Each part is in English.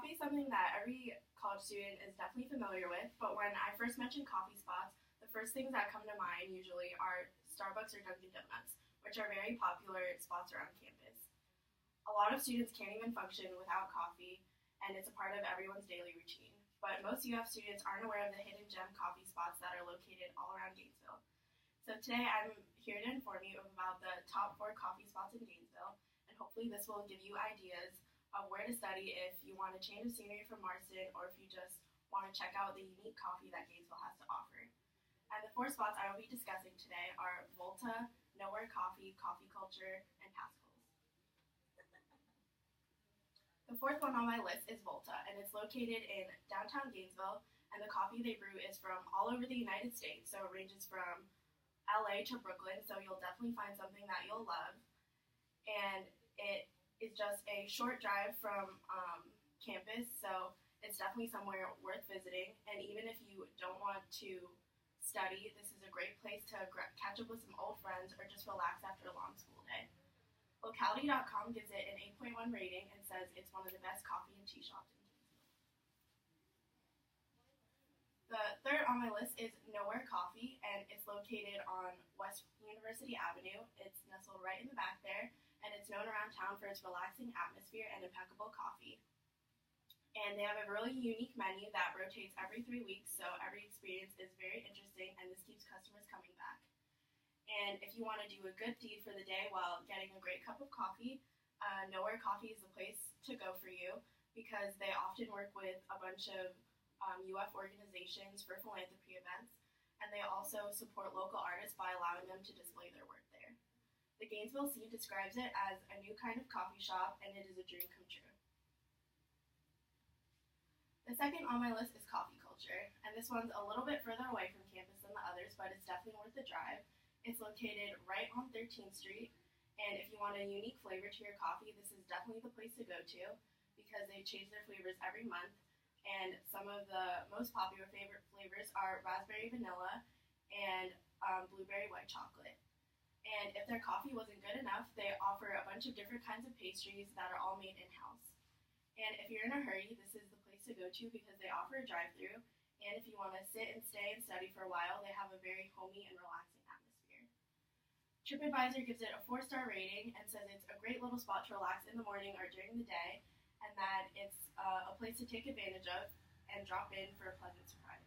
Coffee is something that every college student is definitely familiar with, but when I first mention coffee spots, the first things that come to mind usually are Starbucks or Dunkin' Donuts, which are very popular spots around campus. A lot of students can't even function without coffee, and it's a part of everyone's daily routine. But most UF students aren't aware of the hidden gem coffee spots that are located all around Gainesville. So today I'm here to inform you about the top 4 coffee spots in Gainesville, and hopefully this will give you ideas of where to study if you want a change of scenery from Marston or if you just want to check out the unique coffee that Gainesville has to offer. And the 4 spots I will be discussing today are Volta, Nowhere Coffee, Coffee Culture, and Pascal's. The 4th one on my list is Volta, and it's located in downtown Gainesville, and the coffee they brew is from all over the United States, so it ranges from LA to Brooklyn, so you'll definitely find something that you'll love. And it is just a short drive from campus, so it's definitely somewhere worth visiting. And even if you don't want to study, this is a great place to catch up with some old friends or just relax after a long school day. Locality.com gives it an 8.1 rating and says it's one of the best coffee and tea shops in Gainesville. The 3rd on my list is Nowhere Coffee, and it's located on West University Avenue. It's nestled right in the back there, and it's known around town for its relaxing atmosphere and impeccable coffee. And they have a really unique menu that rotates every 3 weeks, so every experience is very interesting, and this keeps customers coming back. And if you want to do a good deed for the day while getting a great cup of coffee, Nowhere Coffee is the place to go for you because they often work with a bunch of UF organizations for philanthropy events, and they also support local artists by allowing them to display their work there. The Gainesville Scene describes it as a new kind of coffee shop, and it is a dream come true. The 2nd on my list is Coffee Culture, and this one's a little bit further away from campus than the others, but it's definitely worth the drive. It's located right on 13th Street, and if you want a unique flavor to your coffee, this is definitely the place to go to because they change their flavors every month, and some of the most popular favorite flavors are raspberry vanilla and blueberry white chocolate. And if their coffee wasn't good enough, they offer a bunch of different kinds of pastries that are all made in-house. And if you're in a hurry, this is the place to go to because they offer a drive-thru. And if you want to sit and stay and study for a while, they have a very homey and relaxing atmosphere. TripAdvisor gives it a 4-star rating and says it's a great little spot to relax in the morning or during the day, and that it's a place to take advantage of and drop in for a pleasant surprise.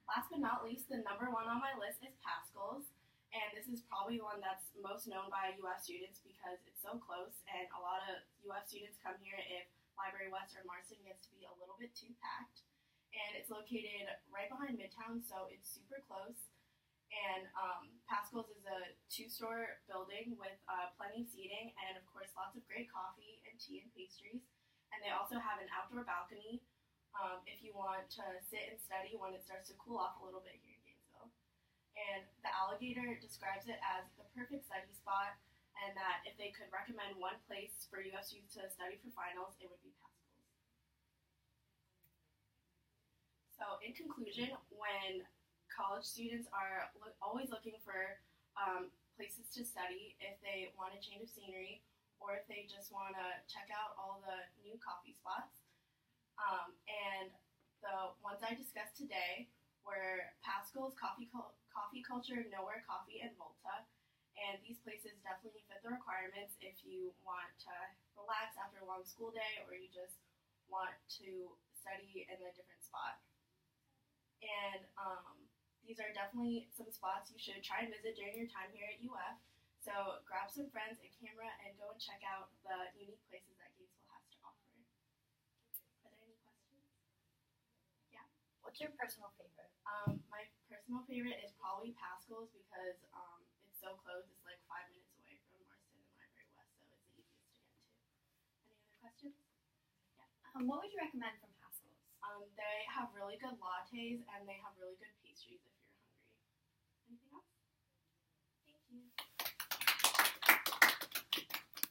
Last but not least, the number 1 on my list is Pascal's, and this is probably the one that's most known by UF students because it's so close, and a lot of UF students come here if Library West or Marston gets to be a little bit too packed. And it's located right behind Midtown, so it's super close. And Pascal's is a 2-story building with plenty of seating and, of course, lots of great coffee and tea and pastries. And they also have an outdoor balcony if you want to sit and study when it starts to cool off a little bit here in Gainesville. And the Alligator describes it as the perfect study spot, and that if they could recommend one place for UF students to study for finals, it would be Pascal's. So in conclusion, when college students are always looking for places to study, if they want a change of scenery, or if they just want to check out all the new coffee spots, and the ones I discussed today were Pascal's, Coffee Culture, Nowhere Coffee, and Volta. And these places definitely fit the requirements if you want to relax after a long school day or you just want to study in a different spot. And these are definitely some spots you should try and visit during your time here at UF. So grab some friends and camera and go and check out the unique places that Gainesville has to offer. Are there any questions? Yeah? What's your personal favorite? My personal favorite is probably Pascal's because it's so close. It's like 5 minutes away from Marston and Library West, so it's the easiest to get to. Any other questions? Yeah. What would you recommend from Pascal's? They have really good lattes and they have really good pastries if you're